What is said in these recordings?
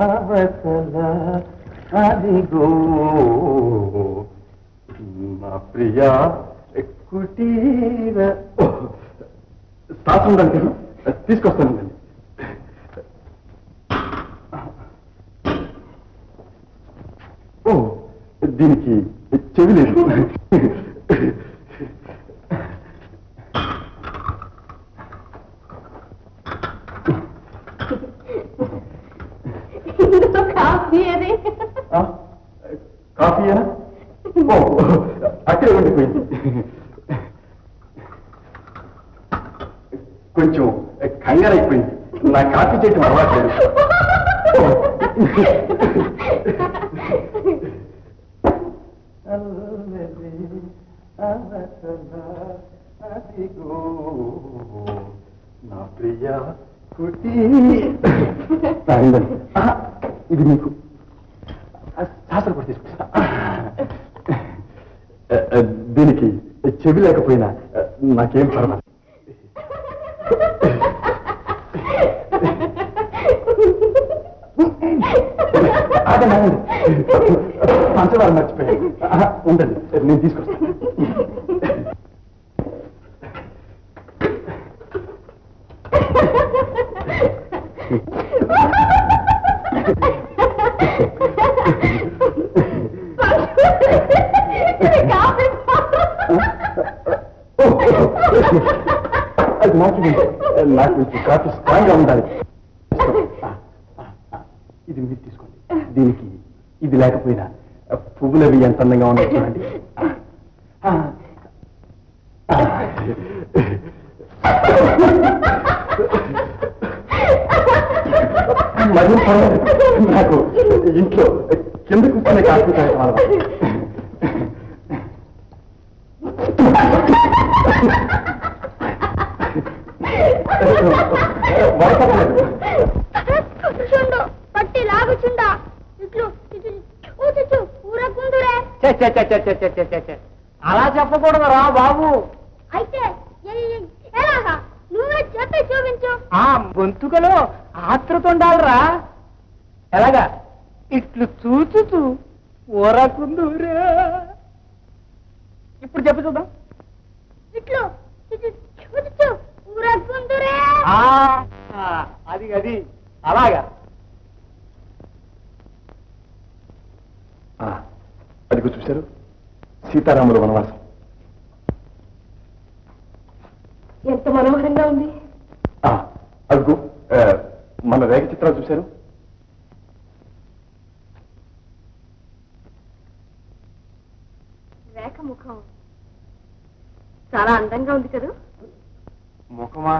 అవతల అదిగో నా ప్రియా కుటీర శాస్త్రం దానికి తీసుకొస్తానండి. ఓ దీనికి చెవి లేదు. కాఫీయేనా? ఓ అక్కడే ఉండిపోయింది. కొంచెం కంగారైపోయింది. నా కాఫీ చేయటం అలవాట్లేదు. నా ప్రియ కుటీ ఇది మీకు శాస్త్రం కూడా తీసుకొస్తా. దీనికి చెవి లేకపోయినా నాకేం పర్వాలేదు. పంచదార మర్చిపోయాను. ఉండండి, నేను తీసుకొస్తాను. నాకు కాఫీ స్ట్రాంగ్ గా ఉండాలి. ఇది మీరు తీసుకోండి. దీనికి ఇది లేకపోయినా పువ్వులవి ఎంత అందంగా ఉన్నాయి చూడండి. మరి నాకు ఇంట్లో కింద కూర్చునే కాఫీ తాగడం అలవాటు. అలా చెప్పకూడదు రా బాబు. అయితే నువ్వే చెప్పి చూపించు. ఆ గొంతుకలో ఆత్రత ఉండాలిరా. ఎలాగా? ఇట్లు చూచుచు ఊరకుందూరే. ఇప్పుడు చెప్పు చూద్దాం. ఇట్లు చూచు ఊరకుందూరే. అది అది అలాగా. అదిగో చూశారు, సీతారాముల వనవాసం ఎంత మనోహరంగా ఉంది. అదిగో మన రేఖ చిత్రాలు చూశారు. రేఖ ముఖం చాలా అందంగా ఉంది కదా. ముఖమా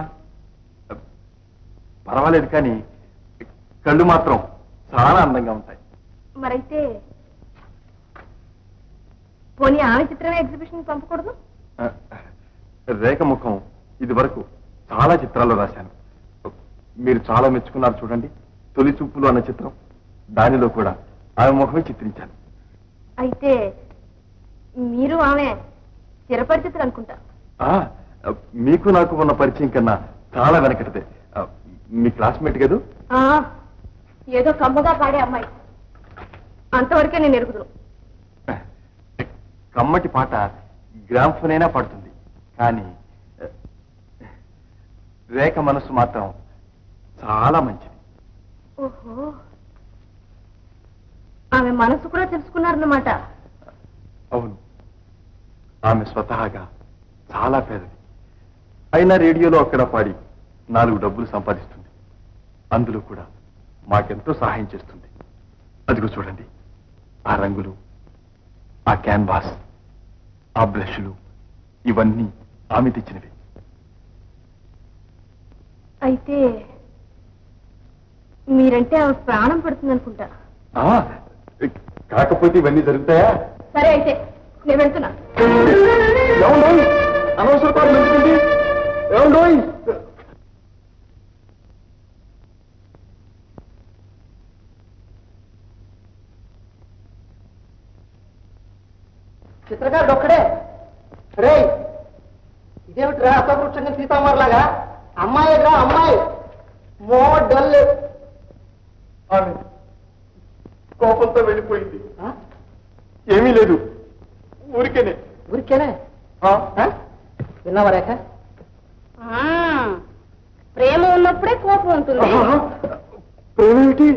పర్వాలేదు, కానీ కళ్ళు మాత్రం చాలా అందంగా ఉంటాయి. మరైతే పోనీ ఆమె చిత్రమే ఎగ్జిబిషన్ పంపకూడదు. రేఖ ముఖం ఇది వరకు చాలా చిత్రాల్లో రాశాను. మీరు చాలా మెచ్చుకున్నారు చూడండి. తొలి చూపులు అన్న చిత్రం, దానిలో కూడా ఆమె ముఖమే చిత్రించాను. అయితే మీరు ఆమె చిరపరిచితులు అనుకుంటా. మీకు నాకు ఉన్న పరిచయం కన్నా చాలా వెనకటిదే. మీ క్లాస్మేట్ కదూ? ఏదో కమ్మగా పాడే అమ్మాయి, అంతవరకే నేను ఎరుగుదును. కమ్మటి పాట గ్రామ్ఫోన్ అయినా పడుతుంది, కానీ రేఖ మనసు మాత్రం చాలా మంచిది. ఓహో, ఆమె మనసు కూడా తెలుసుకున్నారన్నమాట. అవును, ఆమె స్వతహాగా చాలా పేదది. అయినా రేడియోలో అక్కడ పాడి 4 డబ్బులు సంపాదిస్తుంది. అందులో కూడా మాకెంతో సహాయం చేస్తుంది. అదిగో చూడండి, ఆ రంగులు, ఆ క్యాన్వాస్, ఆ బ్రష్లు, ఇవన్నీ ఆమె తెచ్చినవి. అయితే మీరంటే ఆమె ప్రాణం పడుతుంది అనుకుంటా. కాకపోతే ఇవన్నీ జరుగుతాయా? సరే, అయితే నేను వెళ్తున్నా. అనవసర పాటు ఎందుకండి? ఏమండోయ్, చిత్రకారుడు ఒక్కడే. రే, ఇదేమిట్రా అసవృక్షంగా సీతామర్లాగా? అమ్మాయిరా అమ్మాయి. మోడల్ ఆమె కోపంతో వెళ్ళిపోయింది. ఏమీ లేదు, ఊరికేనే. ఊరికేనే ఆ? విన్నావా రేఖ? ప్రేమ ఉన్నప్పుడే కోపం ఉంటుంది. ప్రేమేమిటి?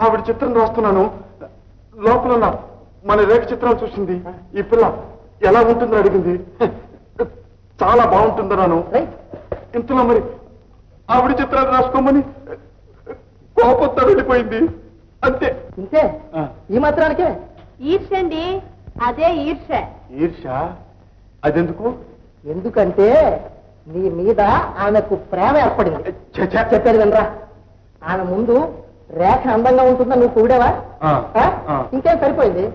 ఆవిడ చిత్రం రాస్తున్నాను, లోపల మన రేఖ చిత్రాలు చూసింది. ఈ పిల్ల ఎలా ఉంటుందని అడిగింది. చాలా బాగుంటుందన్నాను. ఇంతలో మరి ఆవిడ చిత్రాలు రాసుకోమని కోపంతో వెళ్ళిపోయింది. అంతే. ఇంతే? ఈ మాత్రానికే? ఈర్ష అండి, అదే ఈర్ష. ఈర్ష? అదెందుకు? ఎందుకంటే నీ మీద ఆమెకు ప్రేమ ఏర్పడింది. ఛ, ఛ. చెప్పేది వినరా, ఆమె ముందు రేఖ అందంగా ఉంటుందని నువ్వు కూడావా? ఇంకేం సరిపోయింది.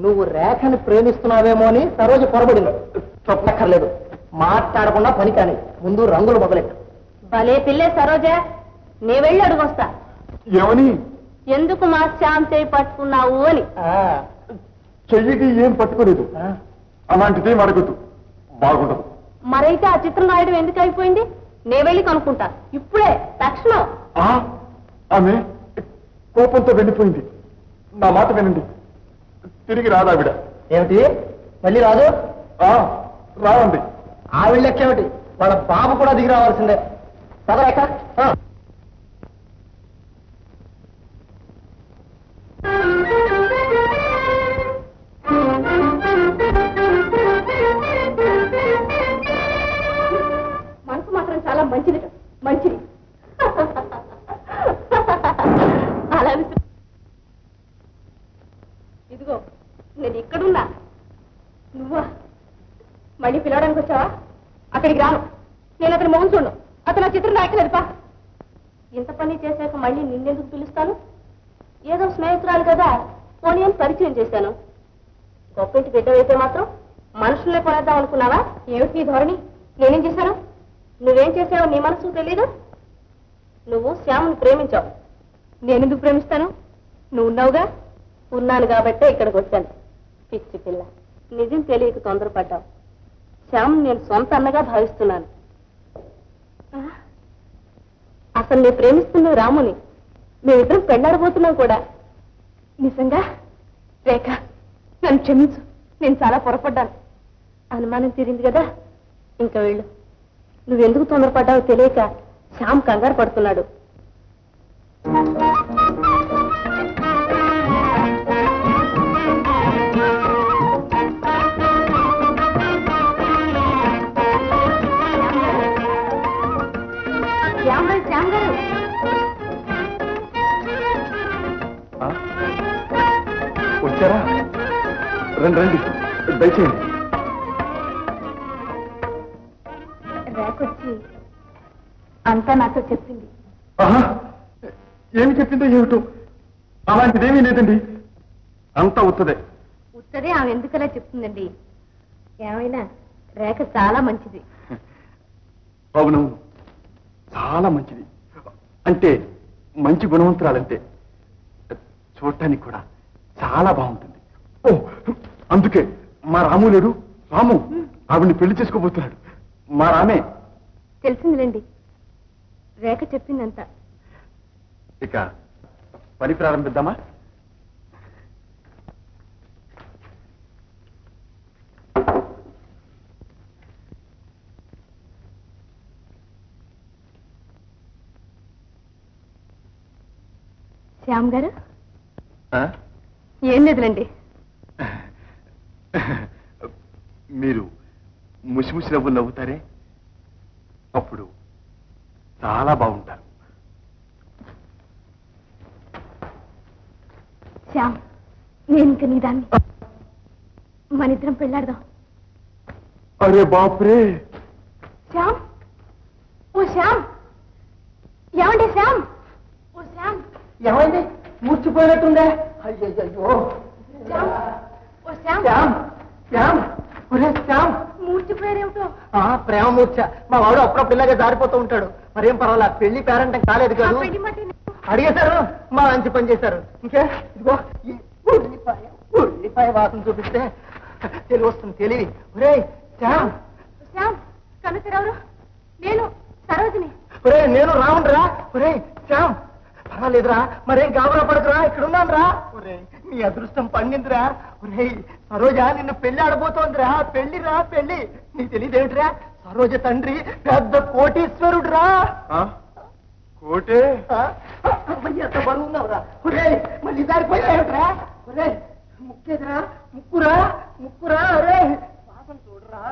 నువ్వు రేఖని ప్రేమిస్తున్నావేమో అని సరోజ పొరబడింది. చెప్పక్కర్లేదు, మాట్లాడకుండా పని కానీ ముందు రంగులు మొదలెట్టు. భలే పిల్లే సరోజ, నే వెళ్ళి అడుగొస్తా. ఏమని? ఎందుకు మా శ్యామ్ చేయి పట్టుకున్నావు అని. చెయ్యికి ఏం పట్టుకోలేదు. అలాంటిదేం అడగద్దు, బాగుండదు. మరైతే ఆ చిత్రం రాయడం ఎందుకు అయిపోయింది? నే వెళ్ళి కనుక్కుంటా ఇప్పుడే, తక్షణం. ఆమె కోపంతో వెళ్ళిపోయింది. నా మాట వినండి, తిరిగి రాదావిడ. ఏమిటి మళ్ళీ రాదు? రావండి. ఆవిళ్ళకేమిటి, వాళ్ళ బాబు కూడా దిగి రావాల్సిందే. పదరేఖ. మనసు మాత్రం చాలా మంచిది, మంచిది. అలా ఇదిగో నేను ఇక్కడున్నా, నువ్వా మళ్ళీ పిలవడానికి వచ్చావా? అక్కడికి రాను, నేను అతని మొహం చూడను. అతను ఆ చిత్రం రాయట్లేదుపా. ఇంత పని చేశాక మళ్ళీ నిన్నెందుకు పిలుస్తాను? ఏదో స్నేహితురాలు కదా పోనీ అని పరిచయం చేశాను. గొప్పింటి బిడ్డవైతే మాత్రం మనుషుల్నే కొనేద్దాం అనుకున్నావా? ఏమిటి నీ ధోరణి? నేనేం చేశాను? నువ్వేం చేసావో నీ మనసు తెలీదు. నువ్వు శ్యాముని ప్రేమించావు. నేనెందుకు ప్రేమిస్తాను? నువ్వు ఉన్నావుగా. ఉన్నాను కాబట్టే ఇక్కడికి వచ్చాను. పిచ్చి పిల్ల, నిజం తెలియక తొందరపడ్డావు. శ్యామ్ నేను సొంత అన్నగా భావిస్తున్నాను. అసలు నేను ప్రేమిస్తున్నావు రాముని. మేమిద్దరం పెళ్ళాడబోతున్నాం కూడా. నిజంగా? రేఖ, నన్ను క్షమించు, నేను చాలా పొరపడ్డాను. అనుమానం తీరింది కదా, ఇంకా వెళ్ళు. నువ్వెందుకు తొందరపడ్డావో తెలియక శ్యామ్ కంగారు పడుతున్నాడు. శ్యామ్ గారు, వచ్చారా? రండి రండి, దయచేయండి. రేకొచ్చి అంతా నాతో చెప్పింది. ఏమి చెప్పిందో ఏమిటో? అలాంటిదేమీ లేదండి, అంతా ఉత్తదే. ఉత్తదే ఆమె ఎందుకలా చెప్తుందండి? ఏమైనా రేఖ చాలా మంచిది. అవునవును, చాలా మంచిది. అంటే మంచి గుణవంతురాలంటే చూడటానికి కూడా చాలా బాగుంటుంది. అందుకే మా రాము లేడు, రాము ఆవిడ్ని పెళ్లి చేసుకోబోతున్నాడు. మా రామే. తెలిసిందిలేండి, రేఖ చెప్పిందంతా. ఇక పని ప్రారంభిద్దామా? శ్యామ్ గారు, ఏం లేదులేండి. మీరు ముసిముసి నవ్వులు నవ్వుతారే, అప్పుడు చాలా బాగుంటారు. శ్యామ్, నేను ఇంక నీ దాన్ని. మనిద్దరం పెళ్ళాడదాం. అరే బాప్రే! శ్యామ్, ఓ శ్యామ్, ఏమండి శ్యామ్? ఓ శ్యామ్, ఏమైంది? మూర్చిపోయినట్టుందే. అయ్యయ్యో! ఓ శ్యామ్, శ్యామ్, శ్యామ్, ఒరే శ్యామ్, మూర్చిపోయారేమిటో. ప్రేమ మూర్ఛ. మా వాడు అప్పుడప్పుడు ఇలాగే జారిపోతూ ఉంటాడు. మరేం పర్వాలా, పెళ్లి పేరంటం కాలేదు కాదు. అడిగేశారు, మా మంచి పని చేశారు. ఇంకే ఇదిగో ఈ ఉల్లిపాయ వాసన చూపిస్తే తెలివి వస్తుంది, తెలివి. ఒరే శ్యామ్, శ్యామ్, కన్ను తెరవరు. నేను సరోజిని. ఒరే నేను రావుండ్రా. ఒరే శ్యామ్ పర్వాలేదురా, మరేం గాబరా పడకురా, ఇక్కడ ఉన్నాను రా. ఒరే నీ అదృష్టం పండిందిరా. ఒరే సరోజ నిన్ను పెళ్లి ఆడబోతోందిరా. పెళ్లిరా పెళ్లి. నీకు తెలియదేమిటిరా, సరోజ తండ్రి పెద్ద కోటీశ్వరుడురా. కోటే ఎంత బరువు ఉన్నావురా. ఒరే మళ్ళీ దారిపోయావుట్రా. ఒరే ముక్కేదిరా, ముక్కురా ముక్కురా. ఒరే వాసన చూడరా.